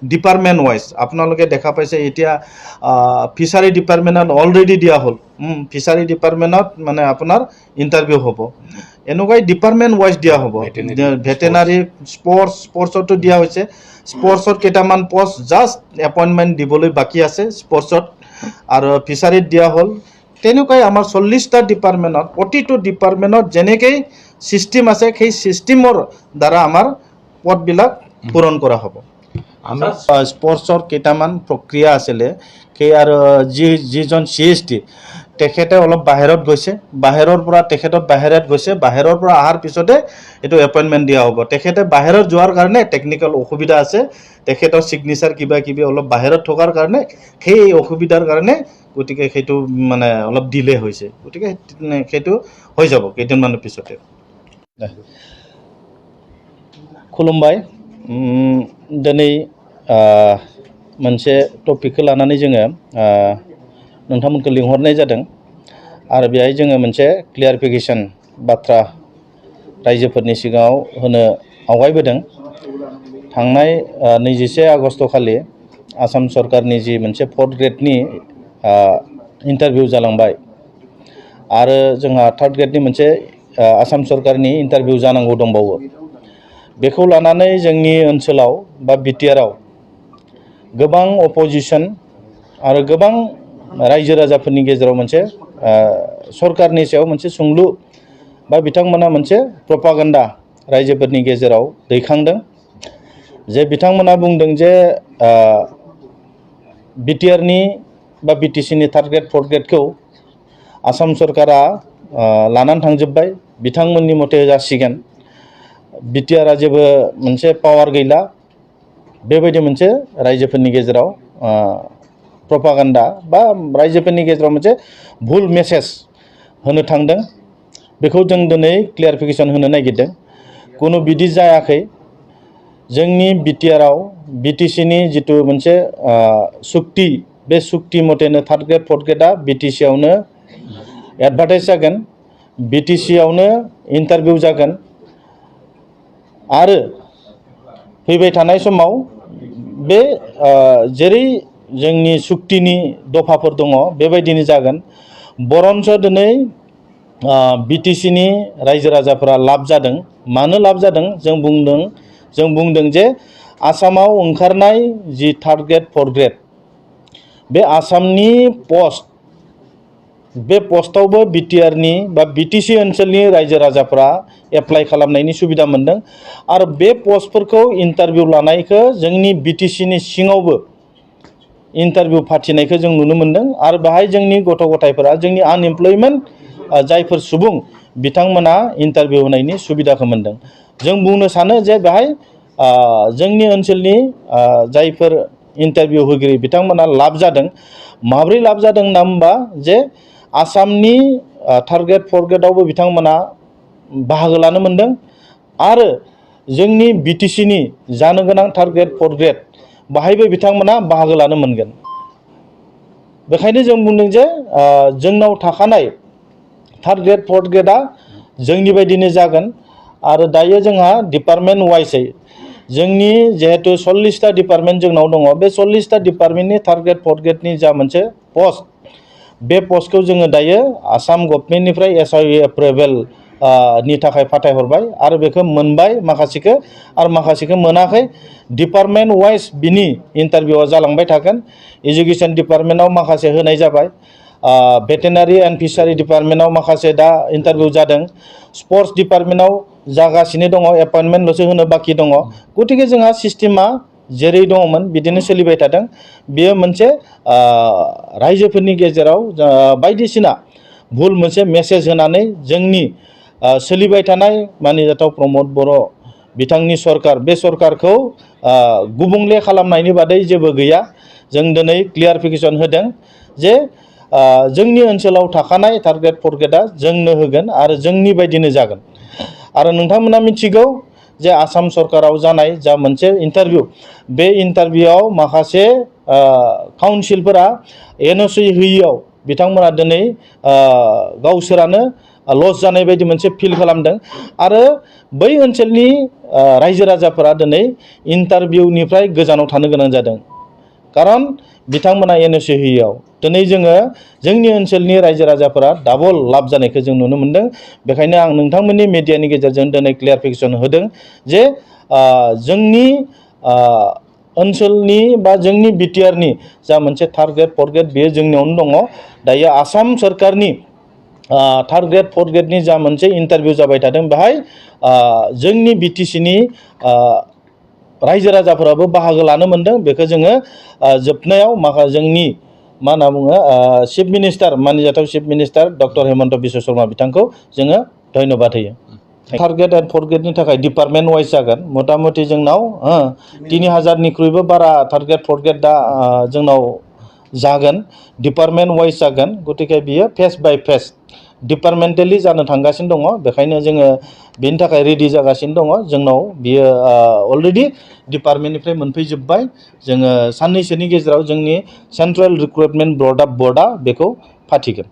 Department wise আপোনালোকে দেখা পাইছে এতিয়া ফিচাৰী ডিপাৰ্টমেণ্টত অলৰেডি দিয়া হ'ল ফিচাৰী ডিপাৰ্টমেণ্টত মানে আপোনাৰ ইণ্টাৰভিউ হ'ব এনেকুৱাই ডিপাৰ্টমেণ্ট ৱাইজ দিয়া হ'ব ভেটেনাৰী স্পৰ্টছতো দিয়া হৈছে স্পৰ্টছত কেইটামান পোষ্ট জাষ্ট এপইণ্টমেণ্ট দিবলৈ বাকী আছে স্পৰ্টছত আৰু ফিচাৰীত দিয়া হ'ল তেনেকুৱাই আমাৰ 40টা ডিপাৰ্টমেণ্টত প্ৰতিটো ডিপাৰ্টমেণ্টত যেনেকৈ চিষ্টেম আছে সেই চিষ্টেমৰ দ্বাৰা আমাৰ পদবিলাক পূৰণ কৰা হ'ব আমাৰ স্পৰ্টছৰ কেইটামান প্ৰক্ৰিয়া আছিলে সেই আৰু যিজন CST তেখেতে অলপ বাহিৰত গৈছে বাহিৰৰ পৰা তেখেতত বাহিৰত গৈছে বাহিৰৰ পৰা অহাৰ পিছতে এইটো এপইণ্টমেণ্ট দিয়া হ'ব তেখেতে বাহিৰত যোৱাৰ কাৰণে টেকনিক্যাল অসুবিধা আছে তেখেতৰ সিগনেচাৰ কিবা কিবি অলপ বাহিৰত থকাৰ কাৰণে সেই অসুবিধাৰ কাৰণে গতিকে সেইটো মানে অলপ ডিলে হৈছে গতিকে সেইটো হৈ যাব কেইদিনমানৰ পিছতে खुलुमबाय दिनै मोनसे टपिकखौ लानानै जोङो नोंथांमोनखौ लिंहरनाय जादों आरो बेहाय जोङो मोनसे क्लियारिफिकेशन बाथ्रा रायजोफोरनि सिगाङाव होनो आवगायबोदों थांनाय 21 आगस्ट खालि आसाम सरकारनि जि मोनसे 4th ग्रेडनि इन्टारभिउ जालांबाय आरो जोंहा 3rd ग्रेडनि मोनसे आसाम सरकारनि इन्टारभिउ जानांगौ दंबावो बेखौ लानानै जोंनि ओनसोलाव बा बिटिआरआव गोबां अपोजिशन आरो गोबां रायजो राजाफोरनि गेजेराव मोनसे सरकारनि सायाव मोनसे सोंलु बा बिथांमोना मोनसे प्रपागान्डा रायजोफोरनि गेजेराव दैखांदों जे बिथांमोना बुंदों जे बिटिआरनि बा बिटिसिनि 3rd ग्रेड 4th ग्रेडखौ आसाम सरकारा लानानै थांजोब्बाय बिथांमोननि मथे जासिगोन बिटिआरआ जेबो मोनसे पावार गैला बेबायदि मोनसे रायजोफोरनि गेजेराव प्रपागान्डा बा रायजोफोरनि गेजेराव मोनसे भुल मेसेज होनो थांदों बेखौ जों दिनै क्लियारिफिकेशन होनो नागिरदों कुनु बिदि जायाखै जोंनि बिटिआरआव बिटिसिनि जितु मोनसे सुक्ति बे सुक्ति मतेनो 3rd ग्रेड 4th ग्रेडआ बिटिसिआवनो एडभार्टाइज जागोन बिटिसिआवनो इन्टारभिउ जागोन आरो फैबाय थानाय समाव बे जेरै जोंनि सुक्तिनि दफाफोर दङ बेबायदिनो जागोन बरन्स दिनै बिटिसिनि रायजो राजाफोरा लाब जादों मानो लाब जादों जों बुंदों जे आसामाव ओंखारनाय जि 3rd ग्रेड 4th ग्रेड बे आसामनि पस्ट बे पस्टआवबो बिटिआरनि बा बिटिसि ओनसोलनि रायजो राजाफोरा एप्लाइ खालामनायनि सुबिदा मोनदों आरो बे पस्टफोरखौ इन्टारभिउ लानायखौ जोंनि बिटिसिनि सिङावबो इन्टारभिउ फाथिनायखौ जों नुनो मोनदों आरो बेहाय जोंनि गथ' गथायफोरा जोंनि आनएमप्लयमेन्ट जायफोर सुबुं बिथांमोना इन्टारभिउ होनायनि सुबिदाखौ मोनदों जों बुंनो सानो जे बेहाय जोंनि ओनसोलनि जायफोर इन्टारभिउ होगिरि बिथांमोना लाब जादों माब्रै लाब जादों होनना बुंबा जे आसामनि 3rd ग्रेड 4th ग्रेडआवबो बिथांमोना बाहागो लानो मोनदों आरो जोंनि बिटिसिनि जानो गोनां 3rd ग्रेड 4th ग्रेड बाहायबो बिथांमोना बाहागो लानो मोनगोन बेखायनो जों बुंदों जे जोंनाव थाखानाय 3rd ग्रेड 4th ग्रेडआ जोंनि बायदिनो जागोन आरो दायो जोंहा डिपार्टमेन्ट वाइजै जोंनि जेहेतु 40टा डिपार्टमेन्ट जोंनाव दङ बे 40टा डिपार्टमेन्टनि 3rd ग्रेड 4th ग्रेडनि जा मोनसे पस्ट बे पस्टखौ जोङो दायो आसाम गभर्नमेन्टनिफ्राय SIA एप्रुभेल नि थाखाय फाथायहरबाय आरो बेखौ मोनबाय माखासेखौ आरो माखासेखौ मोनाखै डिपार्टमेन्ट वाइज बिनि इन्टारभिउआ जालांबाय थागोन एजुकेशन डिपार्टमेन्टआव माखासे होनाय जाबाय भेटेनारि एन्ड फिसारि डिपार्टमेन्टआव माखासे दा इन्टारभिउ जादों स्पर्ट्स डिपार्टमेन्टआव जागासिनो दङ एपइन्टमेन्टल'सो होनो बाखि दङ गतिके जोंहा सिस्टेमा जेरै दङमोन बिदिनो सोलिबाय थादों बेयो मोनसे रायजोफोरनि गेजेराव बायदिसिना भुल मोनसे मेसेज होनानै जोंनि सोलिबाय थानाय मानिजाथाव प्रमद बर' बिथांनि सरकार बे सरकारखौ गुबुंले खालामनायनि बादै जेबो गैया जों दिनै क्लियारिफिकेशन होदों जे जोंनि ओनसोलाव थाखानाय 3rd ग्रेड 4th ग्रेडआ जोंनो होगोन आरो जोंनि बायदिनो जागोन आरो नोंथांमोना मिथिगौ जे आसाम सरकाराव जानाय जा मोनसे इन्टारभिउ बे इन्टारभिउआव माखासे काउन्सिलफोरा NOC होयियाव बिथांमोना दिनै गावसोरानो लस जानाय बायदि मोनसे फिल खालामदों आरो बै ओनसोलनि रायजो राजाफोरा दिनै इन्टारभिउनिफ्राय गोजानाव थानो गोनां जादों खारन बिथांमोना एनअसि होयैयाव दिनै जोङो जोंनि ओनसोलनि रायजो राजाफोरा डाबल लाब जानायखौ जों नुनो मोनदों। बेखायनो आं नोंथांमोननि मिडियानि गेजेरजों दिनै क्लियारिफिकेसन होदों जे जोंनि ओनसोलनि बा जोंनि बिटिआरनि जा मोनसे थार्ड ग्रेड फर्थ ग्रेड बेयो जोंनियावनो दङ। दायो आसाम सोरखारनि थार्ड ग्रेड फर्थ ग्रेडनि जा मोनसे इन्टारभिउ जाबाय थादों बेहाय जोंनि बिटिसिनि रायजो राजाफोराबो बाहागो लानो मोनदों। बेखौ जोङो जोबनायाव जोंनि मा होनना बुङो चिफ मिनिस्टार मानजाथाव chief minister doctor Himanta Biswa Sarma बिथांखौ जोङो धन्यबाद होयो। थार्ड ग्रेड एन्ड फर्थ ग्रेडनि थाखाय डिपार्टमेन्ट वाइज जागोन मथा मथि जोंनाव 3000निख्रुइबो बारा थार्ड ग्रेड फर्थ ग्रेड दा जोंनाव जागोन डिपार्टमेन्ट वाइज जागोन। गतिके बियो फेस बाय फेस डिपार्टमेन्टेलि जानो थांगासिनो दङ। बेखायनो जोङो बेनि थाखाय रेडि जागासिनो दङ। जोंनाव बियो अलरेडि डिपार्टमेन्टनिफ्राय मोनफैजोब्बाय। जोङो साननैसोनि गेजेराव जोंनि सेन्ट्रेल रिक्रुटमेन्ट बर्डआ बेखौ फाथिगोन।